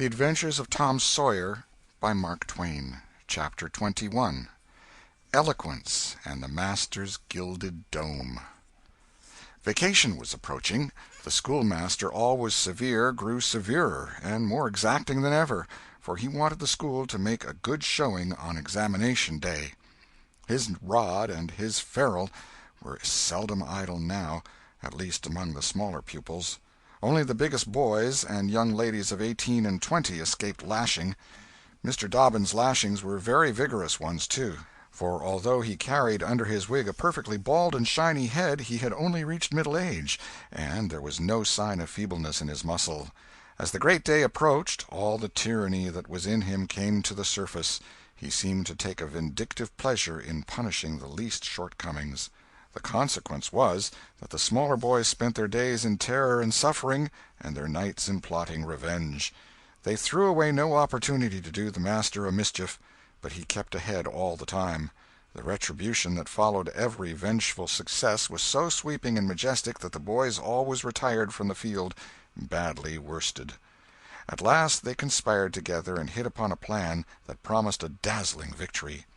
The Adventures of Tom Sawyer, by Mark Twain. Chapter 21. Eloquence and the Master's Gilded Dome. Vacation was approaching. The schoolmaster, always severe, grew severer and more exacting than ever, for he wanted the school to make a good showing on examination day. His rod and his ferule were seldom idle now, at least among the smaller pupils. Only the biggest boys and young ladies of 18 and 20 escaped lashing. Mr. Dobbin's lashings were very vigorous ones, too, for although he carried under his wig a perfectly bald and shiny head, he had only reached middle age, and there was no sign of feebleness in his muscle. As the great day approached, all the tyranny that was in him came to the surface. He seemed to take a vindictive pleasure in punishing the least shortcomings. The consequence was that the smaller boys spent their days in terror and suffering, and their nights in plotting revenge. They threw away no opportunity to do the master a mischief, but he kept ahead all the time. The retribution that followed every vengeful success was so sweeping and majestic that the boys always retired from the field badly worsted. At last they conspired together and hit upon a plan that promised a dazzling victory.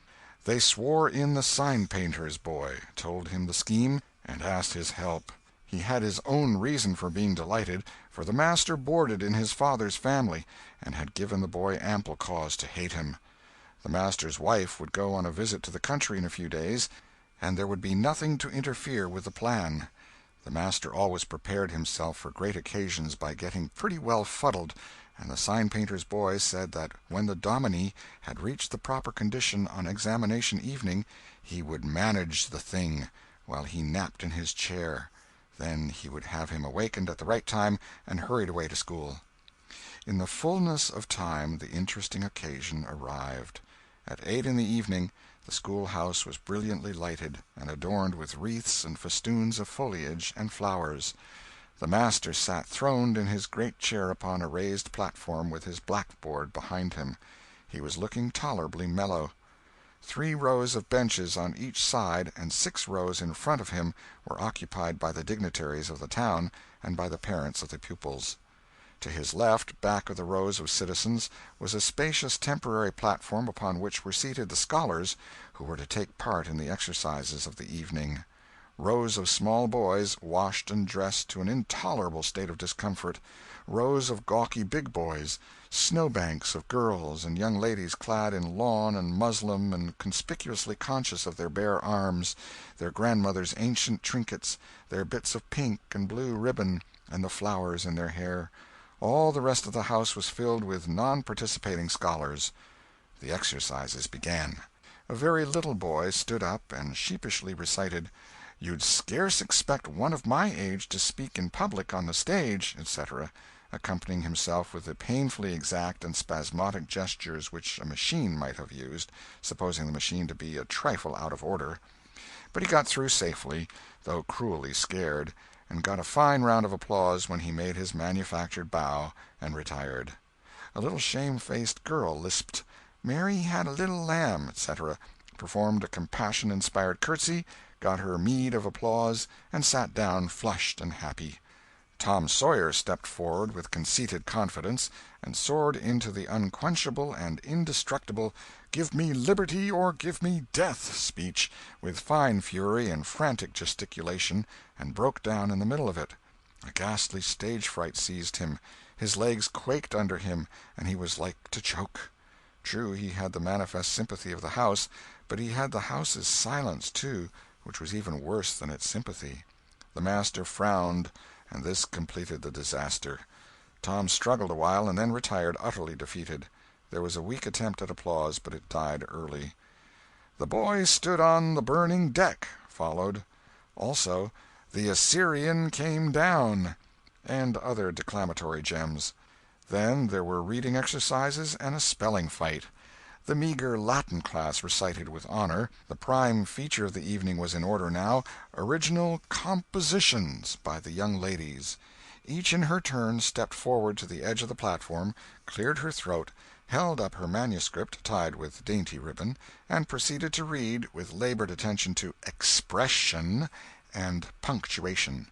They swore in the sign-painter's boy, told him the scheme, and asked his help. He had his own reason for being delighted, for the master boarded in his father's family, and had given the boy ample cause to hate him. The master's wife would go on a visit to the country in a few days, and there would be nothing to interfere with the plan. The master always prepared himself for great occasions by getting pretty well fuddled, and the sign-painter's boy said that when the dominie had reached the proper condition on examination evening, he would manage the thing while he napped in his chair. Then he would have him awakened at the right time and hurried away to school. In the fullness of time the interesting occasion arrived. At 8 in the evening the schoolhouse was brilliantly lighted, and adorned with wreaths and festoons of foliage and flowers. The master sat throned in his great chair upon a raised platform with his blackboard behind him. He was looking tolerably mellow. 3 rows of benches on each side and 6 rows in front of him were occupied by the dignitaries of the town and by the parents of the pupils. To his left, back of the rows of citizens, was a spacious temporary platform upon which were seated the scholars who were to take part in the exercises of the evening. Rows of small boys, washed and dressed to an intolerable state of discomfort, rows of gawky big boys, snowbanks of girls and young ladies clad in lawn and muslin and conspicuously conscious of their bare arms, their grandmother's ancient trinkets, their bits of pink and blue ribbon, and the flowers in their hair. All the rest of the house was filled with non-participating scholars. The exercises began. A very little boy stood up and sheepishly recited, "You'd scarce expect one of my age to speak in public on the stage," etc., accompanying himself with the painfully exact and spasmodic gestures which a machine might have used, supposing the machine to be a trifle out of order. But he got through safely, though cruelly scared, and got a fine round of applause when he made his manufactured bow and retired. A little shamefaced girl lisped, "Mary had a little lamb," etc., performed a compassion-inspired curtsy, got her meed of applause, and sat down flushed and happy. Tom Sawyer stepped forward with conceited confidence, and soared into the unquenchable and indestructible "Give me liberty or give me death" speech, with fine fury and frantic gesticulation, and broke down in the middle of it. A ghastly stage fright seized him, his legs quaked under him, and he was like to choke. True, he had the manifest sympathy of the house, but he had the house's silence, too, which was even worse than its sympathy. The master frowned, and this completed the disaster. Tom struggled a while, and then retired utterly defeated. There was a weak attempt at applause, but it died early. "The boy stood on the burning deck" followed. Also, "The Assyrian came down," and other declamatory gems. Then there were reading exercises and a spelling fight. The meager Latin class recited with honor. The prime feature of the evening was in order now, original compositions by the young ladies. Each in her turn stepped forward to the edge of the platform, cleared her throat, held up her manuscript tied with dainty ribbon, and proceeded to read, with labored attention to expression and punctuation.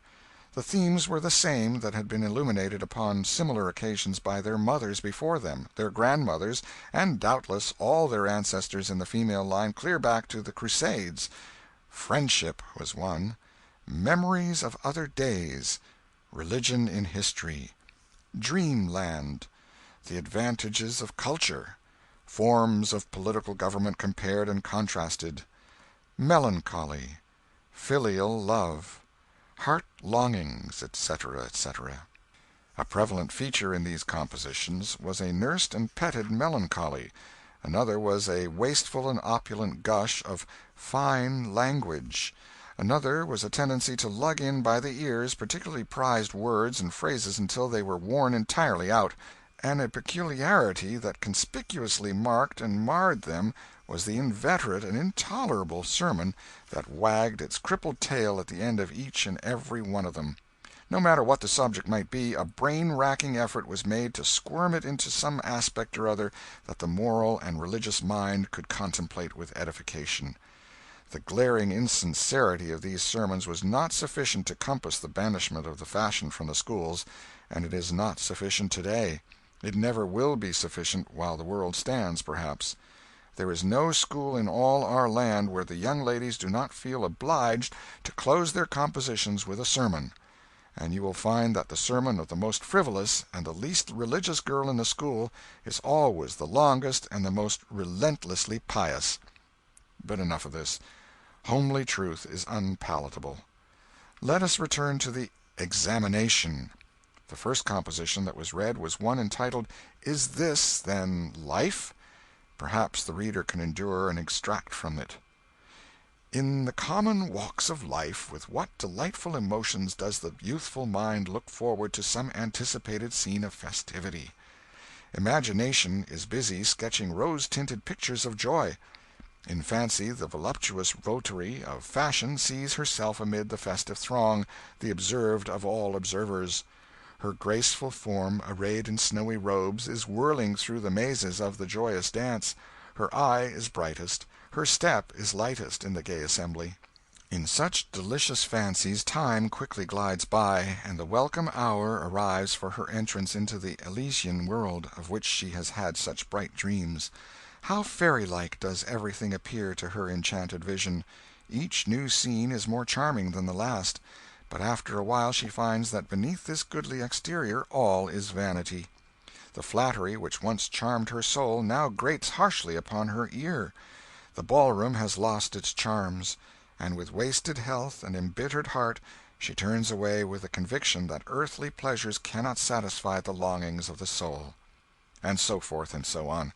The themes were the same that had been illuminated upon similar occasions by their mothers before them, their grandmothers, and doubtless all their ancestors in the female line clear back to the Crusades. Friendship was one, memories of other days, religion in history, dreamland, the advantages of culture, forms of political government compared and contrasted, melancholy, filial love, heart longings, etc., etc. A prevalent feature in these compositions was a nursed and petted melancholy. Another was a wasteful and opulent gush of fine language. Another was a tendency to lug in by the ears particularly prized words and phrases until they were worn entirely out, and a peculiarity that conspicuously marked and marred them was the inveterate and intolerable sermon that wagged its crippled tail at the end of each and every one of them. No matter what the subject might be, a brain-racking effort was made to squirm it into some aspect or other that the moral and religious mind could contemplate with edification. The glaring insincerity of these sermons was not sufficient to compass the banishment of the fashion from the schools, and it is not sufficient today. It never will be sufficient while the world stands, perhaps. There is no school in all our land where the young ladies do not feel obliged to close their compositions with a sermon, and you will find that the sermon of the most frivolous and the least religious girl in the school is always the longest and the most relentlessly pious. But enough of this. Homely truth is unpalatable. Let us return to the examination. The first composition that was read was one entitled, "Is This, Then, Life?" Perhaps the reader can endure an extract from it. In the common walks of life, with what delightful emotions does the youthful mind look forward to some anticipated scene of festivity! Imagination is busy sketching rose-tinted pictures of joy. In fancy the voluptuous votary of fashion sees herself amid the festive throng, the observed of all observers. Her graceful form, arrayed in snowy robes, is whirling through the mazes of the joyous dance. Her eye is brightest, her step is lightest in the gay assembly. In such delicious fancies time quickly glides by, and the welcome hour arrives for her entrance into the Elysian world, of which she has had such bright dreams. How fairy-like does everything appear to her enchanted vision! Each new scene is more charming than the last. But after a while she finds that beneath this goodly exterior all is vanity. The flattery which once charmed her soul now grates harshly upon her ear. The ballroom has lost its charms, and with wasted health and embittered heart she turns away with the conviction that earthly pleasures cannot satisfy the longings of the soul. And so forth and so on.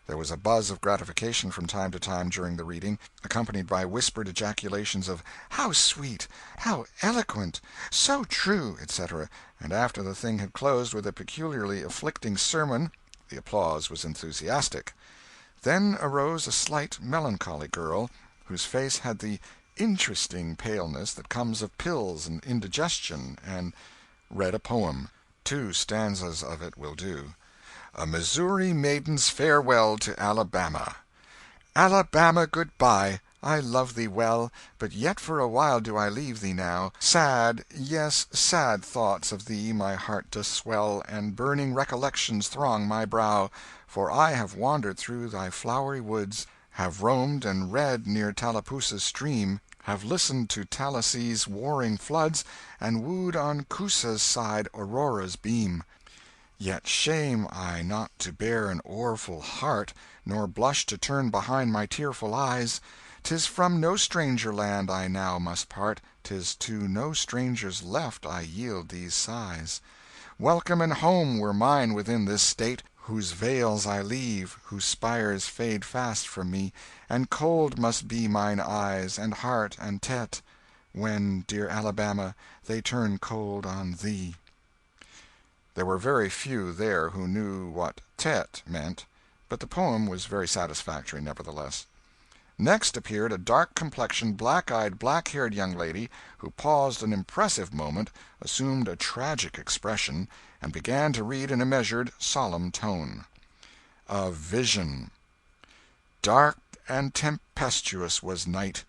There was a buzz of gratification from time to time during the reading, accompanied by whispered ejaculations of "How sweet!" "How eloquent!" "So true!" etc., and after the thing had closed with a peculiarly afflicting sermon, the applause was enthusiastic. Then arose a slight, melancholy girl, whose face had the interesting paleness that comes of pills and indigestion, and read a poem. 2 stanzas of it will do. A Missouri Maiden's Farewell to Alabama. Alabama, good-bye, I love thee well, but yet for a while do I leave thee now. Sad, yes, sad thoughts of thee my heart doth swell, and burning recollections throng my brow. For I have wandered through thy flowery woods, have roamed and read near Tallapoosa's stream, have listened to Talissee's warring floods, and wooed on Coosa's side Aurora's beam. Yet shame I not to bear an o'erfull heart, nor blush to turn behind my tearful eyes. 'Tis from no stranger land I now must part, 'tis to no stranger's left I yield these sighs. Welcome and home were mine within this state, whose vales I leave, whose spires fade fast from me, and cold must be mine eyes, and heart, and tet, when, dear Alabama, they turn cold on thee. There were very few there who knew what "tet" meant, but the poem was very satisfactory, nevertheless. Next appeared a dark-complexioned, black-eyed, black-haired young lady, who paused an impressive moment, assumed a tragic expression, and began to read in a measured, solemn tone. A vision. Dark and tempestuous was night.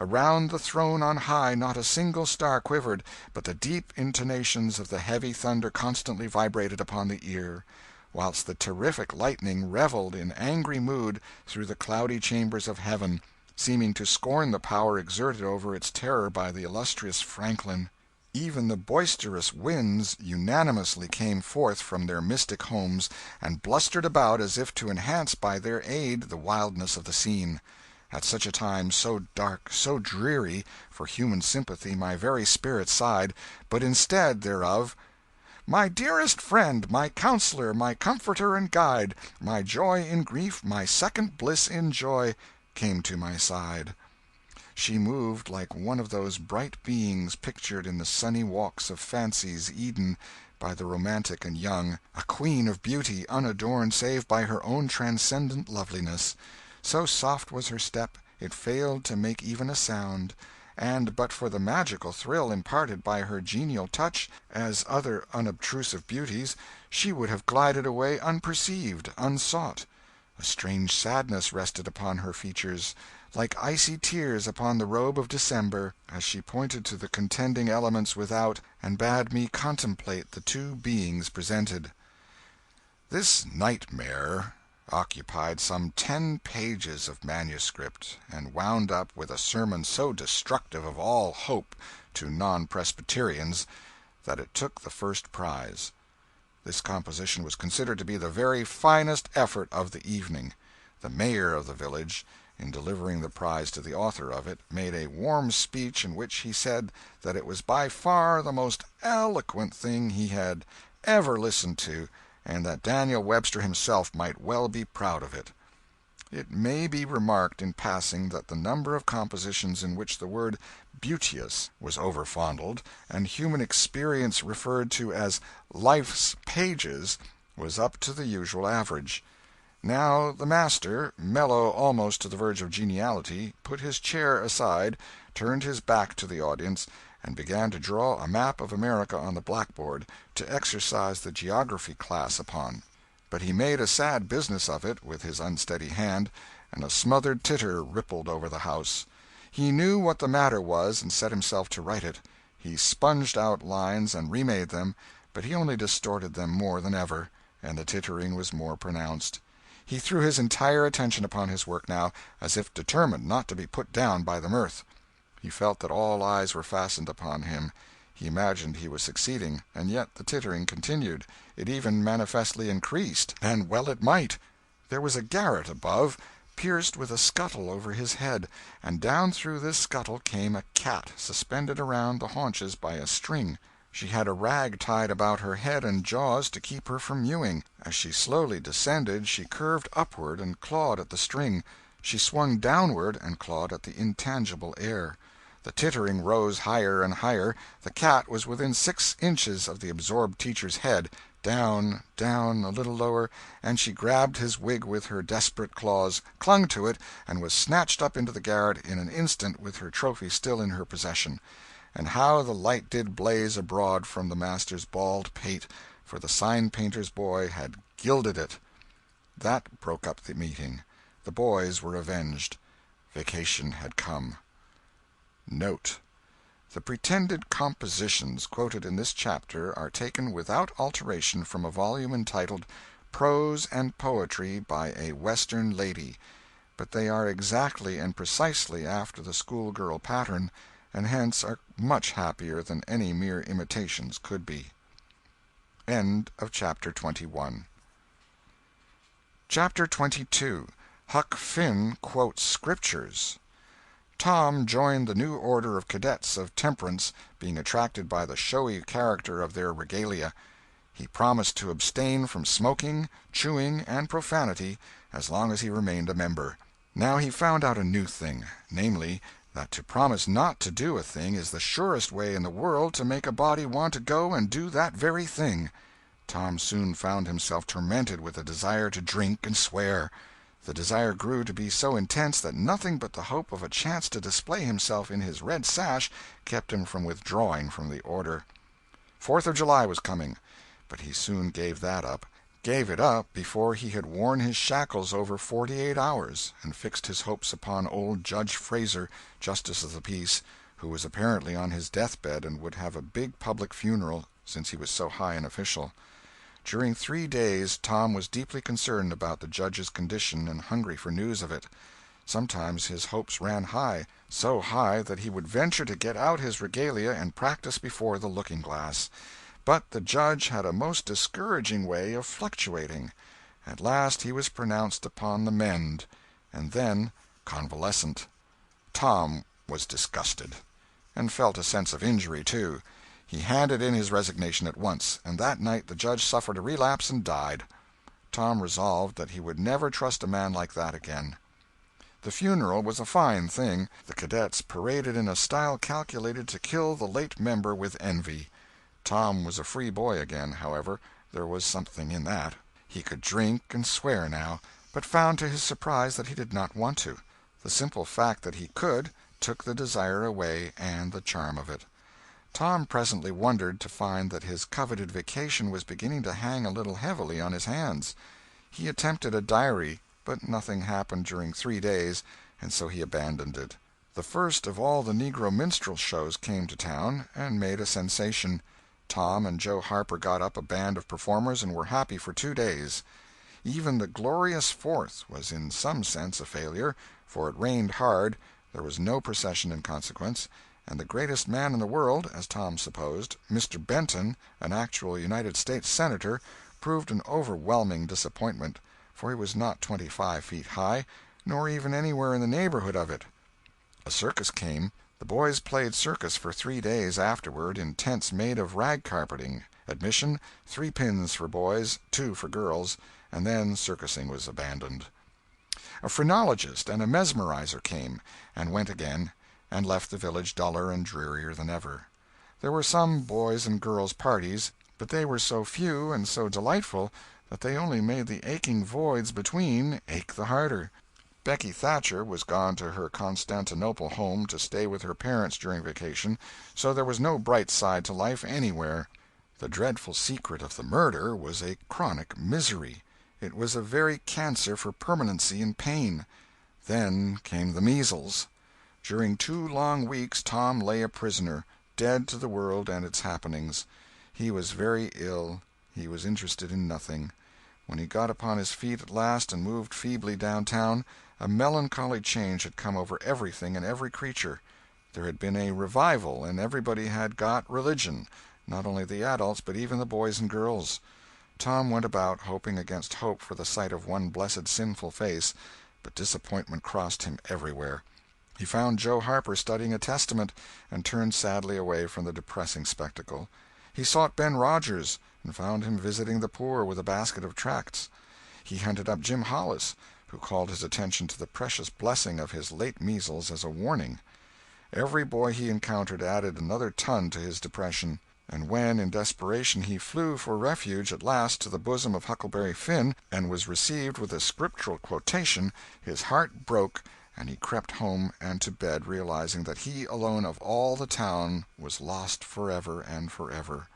Around the throne on high not a single star quivered, but the deep intonations of the heavy thunder constantly vibrated upon the ear, whilst the terrific lightning revelled in angry mood through the cloudy chambers of heaven, seeming to scorn the power exerted over its terror by the illustrious Franklin. Even the boisterous winds unanimously came forth from their mystic homes, and blustered about as if to enhance by their aid the wildness of the scene. At such a time, so dark, so dreary, for human sympathy my very spirit sighed, but instead thereof, "My dearest friend, my counselor, my comforter and guide, my joy in grief, my second bliss in joy," came to my side. She moved like one of those bright beings pictured in the sunny walks of fancy's Eden by the romantic and young, a queen of beauty unadorned save by her own transcendent loveliness. So soft was her step, it failed to make even a sound, and but for the magical thrill imparted by her genial touch, as other unobtrusive beauties, she would have glided away unperceived, unsought. A strange sadness rested upon her features, like icy tears upon the robe of December, as she pointed to the contending elements without, and bade me contemplate the two beings presented. This nightmare occupied some 10 pages of manuscript, and wound up with a sermon so destructive of all hope to non-Presbyterians that it took the first prize. This composition was considered to be the very finest effort of the evening. The mayor of the village, in delivering the prize to the author of it, made a warm speech in which he said that it was by far the most eloquent thing he had ever listened to, and that Daniel Webster himself might well be proud of it. It may be remarked in passing that the number of compositions in which the word "beauteous" was overfondled, and human experience referred to as "life's pages," was up to the usual average. Now the master, mellow almost to the verge of geniality, put his chair aside, turned his back to the audience, and began to draw a map of America on the blackboard, to exercise the geography class upon. But he made a sad business of it with his unsteady hand, and a smothered titter rippled over the house. He knew what the matter was, and set himself to right it. He sponged out lines and remade them, but he only distorted them more than ever, and the tittering was more pronounced. He threw his entire attention upon his work now, as if determined not to be put down by the mirth. He felt that all eyes were fastened upon him. He imagined he was succeeding, and yet the tittering continued. It even manifestly increased, and well it might. There was a garret above, pierced with a scuttle over his head, and down through this scuttle came a cat, suspended around the haunches by a string. She had a rag tied about her head and jaws to keep her from mewing. As she slowly descended, she curved upward and clawed at the string. She swung downward and clawed at the intangible air. The tittering rose higher and higher. The cat was within 6 inches of the absorbed teacher's head. Down, down, a little lower, and she grabbed his wig with her desperate claws, clung to it, and was snatched up into the garret in an instant with her trophy still in her possession. And how the light did blaze abroad from the master's bald pate, for the sign-painter's boy had gilded it. That broke up the meeting. The boys were avenged. Vacation had come. Note: the pretended compositions quoted in this chapter are taken without alteration from a volume entitled Prose and Poetry by a Western Lady, but they are exactly and precisely after the schoolgirl pattern, and hence are much happier than any mere imitations could be. End of chapter 21. Chapter 22. Huck Finn quotes Scriptures. Tom joined the new order of cadets of temperance, being attracted by the showy character of their regalia. He promised to abstain from smoking, chewing, and profanity as long as he remained a member. Now he found out a new thing, namely, that to promise not to do a thing is the surest way in the world to make a body want to go and do that very thing. Tom soon found himself tormented with a desire to drink and swear. The desire grew to be so intense that nothing but the hope of a chance to display himself in his red sash kept him from withdrawing from the order. 4th of July was coming, but he soon gave that up. gave it up before he had worn his shackles over 48 hours, and fixed his hopes upon old Judge Fraser, Justice of the Peace, who was apparently on his deathbed and would have a big public funeral, since he was so high an official. During 3 days Tom was deeply concerned about the judge's condition and hungry for news of it. Sometimes his hopes ran high, so high that he would venture to get out his regalia and practice before the looking-glass. But the judge had a most discouraging way of fluctuating. At last he was pronounced upon the mend, and then convalescent. Tom was disgusted, and felt a sense of injury, too. He handed in his resignation at once, and that night the judge suffered a relapse and died. Tom resolved that he would never trust a man like that again. The funeral was a fine thing. The cadets paraded in a style calculated to kill the late member with envy. Tom was a free boy again, however. There was something in that. He could drink and swear now, but found to his surprise that he did not want to. The simple fact that he could took the desire away and the charm of it. Tom presently wondered to find that his coveted vacation was beginning to hang a little heavily on his hands. He attempted a diary, but nothing happened during 3 days, and so he abandoned it. The first of all the negro minstrel shows came to town, and made a sensation. Tom and Joe Harper got up a band of performers and were happy for 2 days. Even the glorious Fourth was in some sense a failure, for it rained hard, there was no procession in consequence, and the greatest man in the world, as Tom supposed, Mr. Benton, an actual United States Senator, proved an overwhelming disappointment, for he was not 25 feet high, nor even anywhere in the neighborhood of it. A circus came. The boys played circus for 3 days afterward in tents made of rag carpeting. Admission, 3 pins for boys, 2 for girls, and then circusing was abandoned. A phrenologist and a mesmerizer came, and went again, and left the village duller and drearier than ever. There were some boys' and girls' parties, but they were so few and so delightful that they only made the aching voids between ache the harder. Becky Thatcher was gone to her Constantinople home to stay with her parents during vacation, so there was no bright side to life anywhere. The dreadful secret of the murder was a chronic misery. It was a very cancer for permanency and pain. Then came the measles. During 2 long weeks Tom lay a prisoner, dead to the world and its happenings. He was very ill. He was interested in nothing. When he got upon his feet at last and moved feebly downtown, a melancholy change had come over everything and every creature. There had been a revival, and everybody had got religion, not only the adults but even the boys and girls. Tom went about hoping against hope for the sight of one blessed sinful face, but disappointment crossed him everywhere. He found Joe Harper studying a Testament, and turned sadly away from the depressing spectacle. He sought Ben Rogers, and found him visiting the poor with a basket of tracts. He hunted up Jim Hollis, who called his attention to the precious blessing of his late measles as a warning. Every boy he encountered added another ton to his depression, and when, in desperation, he flew for refuge at last to the bosom of Huckleberry Finn, and was received with a scriptural quotation, his heart broke, and he crept home and to bed, realizing that he alone of all the town was lost forever and forever.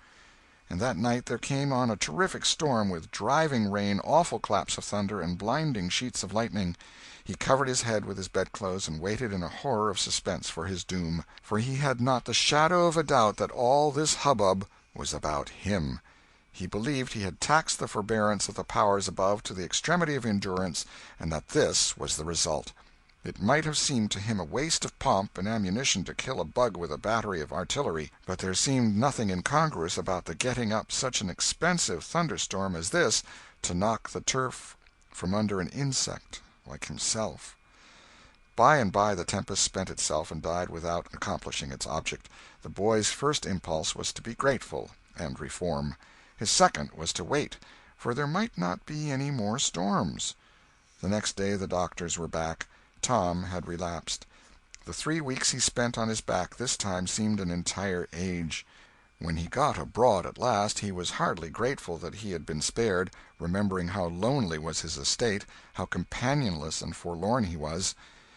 And that night there came on a terrific storm, with driving rain, awful claps of thunder, and blinding sheets of lightning. He covered his head with his bedclothes and waited in a horror of suspense for his doom, for he had not the shadow of a doubt that all this hubbub was about him. He believed he had taxed the forbearance of the powers above to the extremity of endurance, and that this was the result. It might have seemed to him a waste of pomp and ammunition to kill a bug with a battery of artillery, but there seemed nothing incongruous about the getting up such an expensive thunderstorm as this to knock the turf from under an insect like himself. By and by the tempest spent itself and died without accomplishing its object. The boy's first impulse was to be grateful and reform. His second was to wait, for there might not be any more storms. The next day the doctors were back. Tom had relapsed. The 3 weeks he spent on his back this time seemed an entire age. When he got abroad at last, he was hardly grateful that he had been spared, remembering how lonely was his estate, how companionless and forlorn he was.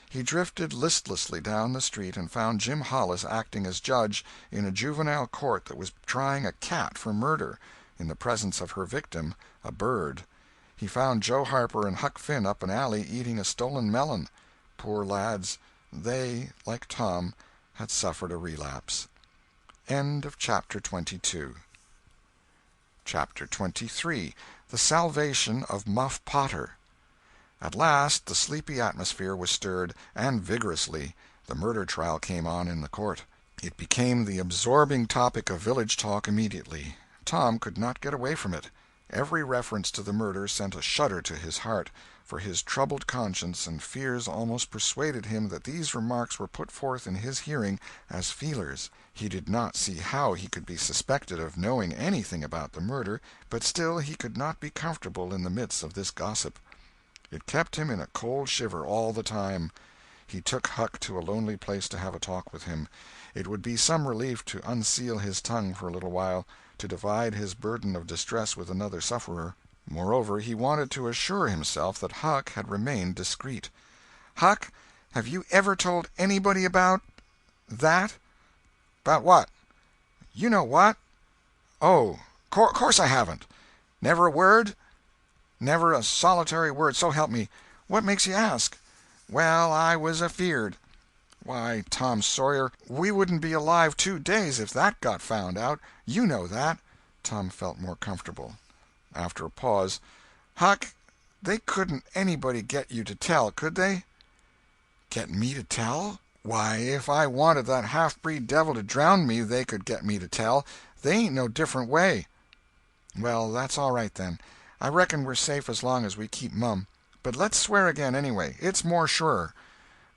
He drifted listlessly down the street and found Jim Hollis acting as judge in a juvenile court that was trying a cat for murder. in the presence of her victim, a bird. He found Joe Harper and Huck Finn up an alley eating a stolen melon. Poor lads, they, like Tom, had suffered a relapse. End of Chapter 22. Chapter 23. The Salvation of Muff Potter. At last the sleepy atmosphere was stirred, and vigorously. The murder trial came on in the court. It became the absorbing topic of village talk immediately. Tom could not get away from it. Every reference to the murder sent a shudder to his heart, for his troubled conscience and fears almost persuaded him that these remarks were put forth in his hearing as feelers. He did not see how he could be suspected of knowing anything about the murder, but still he could not be comfortable in the midst of this gossip. It kept him in a cold shiver all the time. He took Huck to a lonely place to have a talk with him. It would be some relief to unseal his tongue for a little while, to divide his burden of distress with another sufferer. Moreover, he wanted to assure himself that Huck had remained discreet. "Huck, have you ever told anybody about—that?" "About what?" "You know what." "Oh, course I haven't." "Never a word?" "Never a solitary word, so help me. What makes you ask?" "Well, I was afeard." "Why, Tom Sawyer, we wouldn't be alive 2 days if that got found out. You know that." Tom felt more comfortable. After a pause, "Huck, they couldn't anybody get you to tell, could they?" "Get me to tell? Why, if I wanted that half-breed devil to drown me, they could get me to tell. They ain't no different way." "Well, that's all right, then. I reckon we're safe as long as we keep mum. But let's swear again, anyway. It's more surer."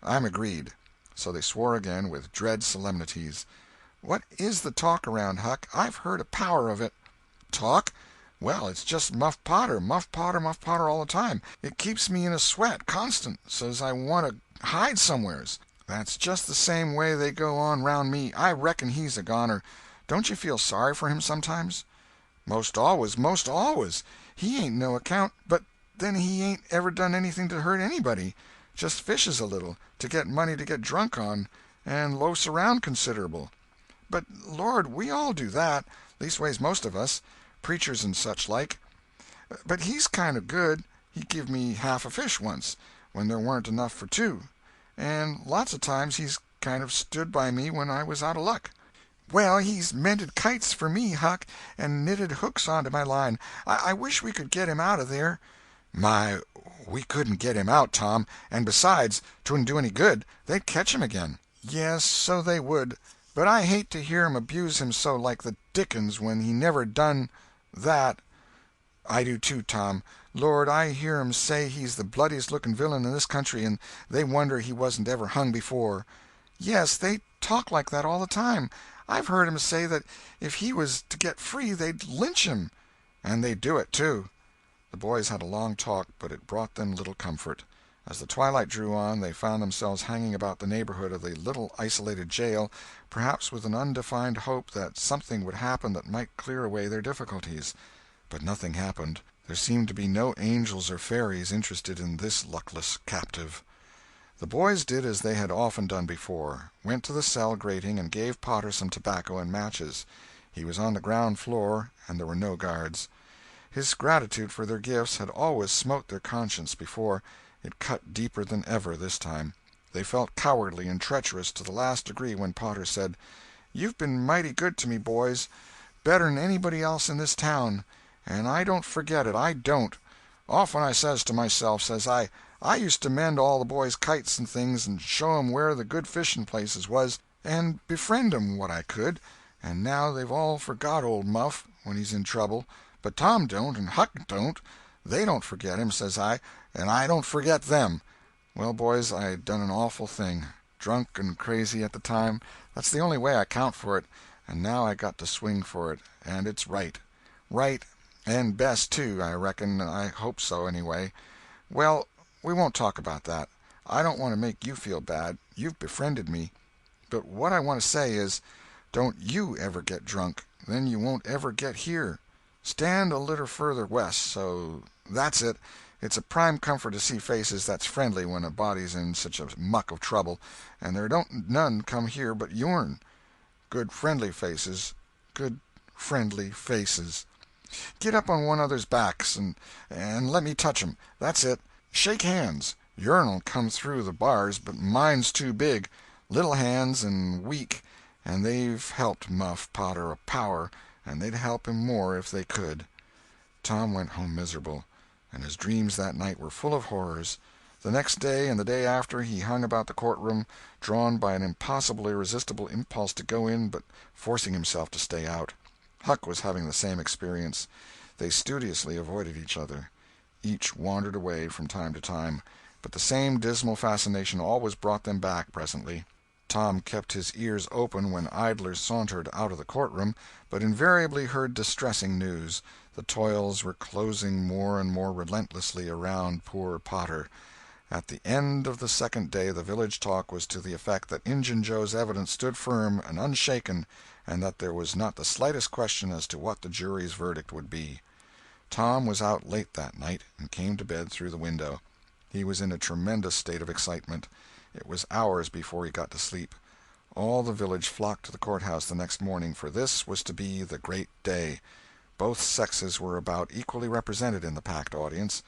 "I'm agreed." So they swore again with dread solemnities. "What is the talk around, Huck? I've heard a power of it." "Talk? Well, it's just Muff Potter, Muff Potter, Muff Potter all the time. It keeps me in a sweat, constant, so's I want to hide somewheres. That's just the same way they go on round me. I reckon he's a goner. Don't you feel sorry for him sometimes?" "Most always, most always. He ain't no account, but then he ain't ever done anything to hurt anybody. Just fishes a little, to get money to get drunk on, and loafs around considerable." "But, Lord, we all do that. Leastways most of us. Preachers and such like. But he's kind of good. He give me half a fish once, when there weren't enough for 2. And lots of times he's kind of stood by me when I was out of luck." "Well, he's mended kites for me, Huck, and knitted hooks onto my line. I wish we could get him out of there." "My, we couldn't get him out, Tom, and besides, 'twouldn't do any good. They'd catch him again." "Yes, so they would. But I hate to hear 'em abuse him so like the dickens when he never done—that." "I do too, Tom. Lord, I hear 'em say he's the bloodiest looking villain in this country, and they wonder he wasn't ever hung before." "Yes, they talk like that all the time. I've heard 'em say that if he was to get free they'd lynch him." "And they'd do it, too." The boys had a long talk, but it brought them little comfort. As the twilight drew on, they found themselves hanging about the neighborhood of the little isolated jail, perhaps with an undefined hope that something would happen that might clear away their difficulties. But nothing happened. There seemed to be no angels or fairies interested in this luckless captive. The boys did as they had often done before, went to the cell grating and gave Potter some tobacco and matches. He was on the ground floor, and there were no guards. His gratitude for their gifts had always smote their conscience before. It cut deeper than ever this time. They felt cowardly and treacherous to the last degree when Potter said, "You've been mighty good to me, boys, better'n anybody else in this town, and I don't forget it, I don't. Often I says to myself, says I used to mend all the boys' kites and things, and show 'em where the good fishing places was, and befriend 'em what I could, and now they've all forgot old Muff when he's in trouble, but Tom don't, and Huck don't. They don't forget him, says I, and I don't forget them. Well, boys, I done an awful thing. Drunk and crazy at the time, that's the only way I count for it, and now I got to swing for it, and it's right. Right, and best, too, I reckon. I hope so, anyway. Well, we won't talk about that. I don't want to make you feel bad. You've befriended me. But what I want to say is, don't you ever get drunk. Then you won't ever get here. Stand a little further west, so that's it. It's a prime comfort to see faces that's friendly when a body's in such a muck of trouble, and there don't none come here but yourn. Good friendly faces. Good friendly faces." Get up on one other's backs and let me touch 'em. That's it. Shake hands. Yourn'll come through the bars, but mine's too big. Little hands and weak, and they've helped Muff Potter a power, and they'd help him more if they could." Tom went home miserable, and his dreams that night were full of horrors. The next day and the day after he hung about the courtroom, drawn by an impossible, irresistible impulse to go in, but forcing himself to stay out. Huck was having the same experience. They studiously avoided each other. Each wandered away from time to time, but the same dismal fascination always brought them back presently. Tom kept his ears open when idlers sauntered out of the courtroom, but invariably heard distressing news. The toils were closing more and more relentlessly around poor Potter. At the end of the second day the village talk was to the effect that Injun Joe's evidence stood firm and unshaken, and that there was not the slightest question as to what the jury's verdict would be. Tom was out late that night, and came to bed through the window. He was in a tremendous state of excitement. It was hours before he got to sleep. All the village flocked to the courthouse the next morning, for this was to be the great day. Both sexes were about equally represented in the packed audience.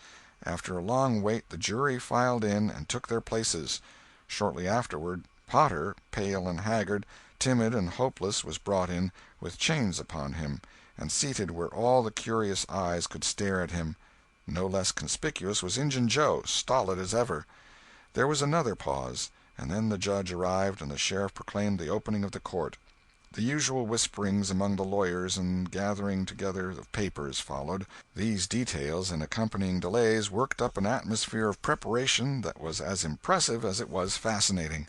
After a long wait the jury filed in and took their places. Shortly afterward, Potter, pale and haggard, timid and hopeless, was brought in, with chains upon him, and seated where all the curious eyes could stare at him. No less conspicuous was Injun Joe, stolid as ever. There was another pause, and then the judge arrived and the sheriff proclaimed the opening of the court. The usual whisperings among the lawyers and gathering together of papers followed. These details and accompanying delays worked up an atmosphere of preparation that was as impressive as it was fascinating.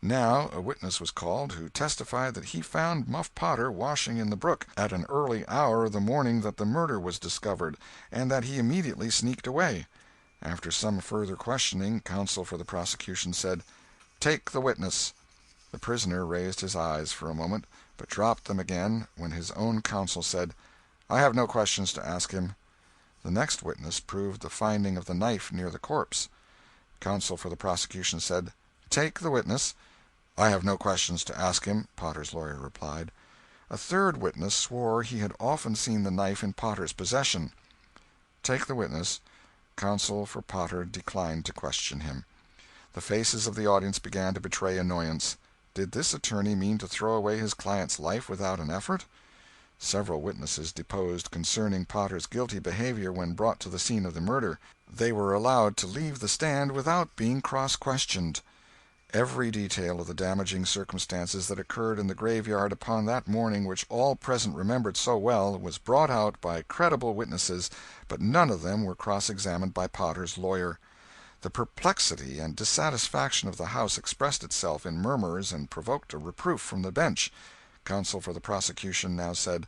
Now a witness was called who testified that he found Muff Potter washing in the brook at an early hour the morning that the murder was discovered, and that he immediately sneaked away. After some further questioning, counsel for the prosecution said, "Take the witness." The prisoner raised his eyes for a moment, but dropped them again when his own counsel said, "I have no questions to ask him." The next witness proved the finding of the knife near the corpse. Counsel for the prosecution said, "Take the witness." "I have no questions to ask him," Potter's lawyer replied. A third witness swore he had often seen the knife in Potter's possession. "Take the witness." Counsel for Potter declined to question him. The faces of the audience began to betray annoyance. Did this attorney mean to throw away his client's life without an effort? Several witnesses deposed concerning Potter's guilty behavior when brought to the scene of the murder. They were allowed to leave the stand without being cross-questioned. Every detail of the damaging circumstances that occurred in the graveyard upon that morning, which all present remembered so well, was brought out by credible witnesses, but none of them were cross-examined by Potter's lawyer. The perplexity and dissatisfaction of the House expressed itself in murmurs and provoked a reproof from the bench. Counsel for the prosecution now said,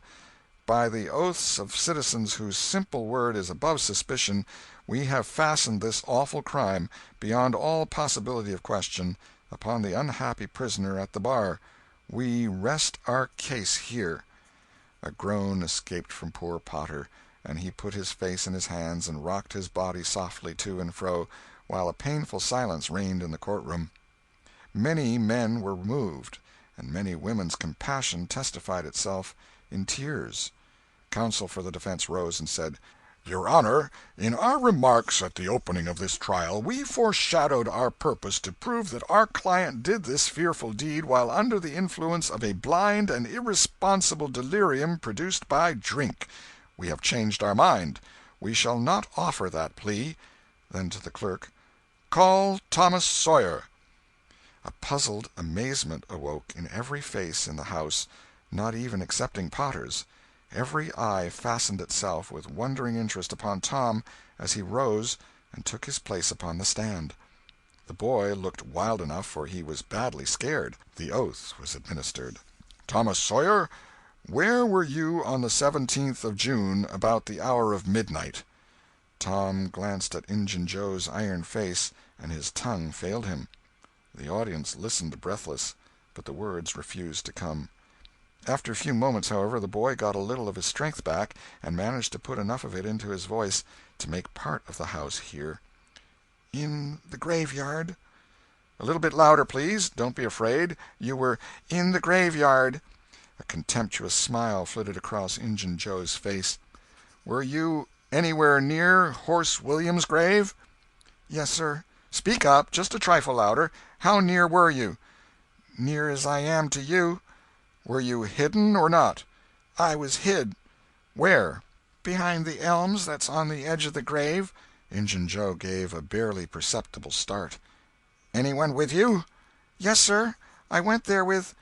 "By the oaths of citizens whose simple word is above suspicion, we have fastened this awful crime, beyond all possibility of question, upon the unhappy prisoner at the bar. We rest our case here." A groan escaped from poor Potter, and he put his face in his hands and rocked his body softly to and fro, while a painful silence reigned in the courtroom. Many men were moved, and many women's compassion testified itself in tears. Counsel for the defense rose and said, "Your Honor, in our remarks at the opening of this trial we foreshadowed our purpose to prove that our client did this fearful deed while under the influence of a blind and irresponsible delirium produced by drink. We have changed our mind. We shall not offer that plea." Then to the clerk, "Call Thomas Sawyer." A puzzled amazement awoke in every face in the house, not even excepting Potter's. Every eye fastened itself with wondering interest upon Tom as he rose and took his place upon the stand. The boy looked wild enough, for he was badly scared. The oath was administered. "Thomas Sawyer, where were you on the 17th of June about the hour of midnight?" Tom glanced at Injun Joe's iron face, and his tongue failed him. The audience listened breathless, but the words refused to come. After a few moments, however, the boy got a little of his strength back, and managed to put enough of it into his voice to make part of the house hear. "In the graveyard." "A little bit louder, please. Don't be afraid. You were in the graveyard." A contemptuous smile flitted across Injun Joe's face. Were you anywhere near Horse William's grave?" "Yes, sir." "Speak up, just a trifle louder. How near were you?" "Near as I am to you." "Were you hidden or not?" "I was hid." "Where?" "Behind the elms that's on the edge of the grave." Injun Joe gave a barely perceptible start. "Anyone with you?" "Yes, sir. I went there with—"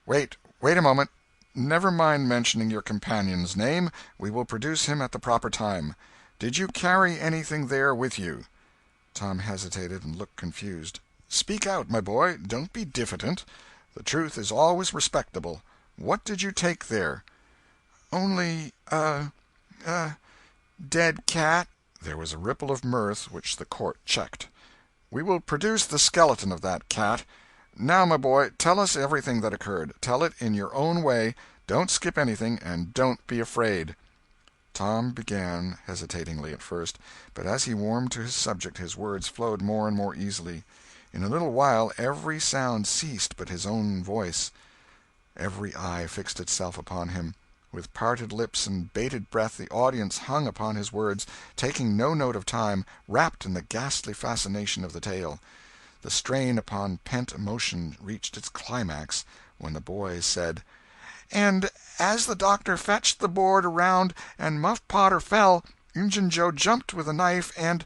"Wait a moment. Never mind mentioning your companion's name. We will produce him at the proper time. Did you carry anything there with you?" Tom hesitated and looked confused. "Speak out, my boy. Don't be diffident. The truth is always respectable. What did you take there?" "Only dead cat." There was a ripple of mirth which the court checked. "We will produce the skeleton of that cat. Now, my boy, tell us everything that occurred. Tell it in your own way. Don't skip anything, and don't be afraid." Tom began, hesitatingly at first, but as he warmed to his subject his words flowed more and more easily. In a little while every sound ceased but his own voice. Every eye fixed itself upon him. With parted lips and bated breath the audience hung upon his words, taking no note of time, wrapped in the ghastly fascination of the tale. The strain upon pent emotion reached its climax when the boy said: "And as the doctor fetched the board around and Muff Potter fell, Injun Joe jumped with a knife and—"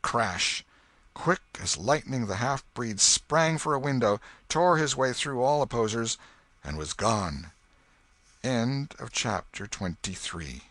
Crash! Quick as lightning the half-breed sprang for a window, tore his way through all opposers, and was gone. Chapter 23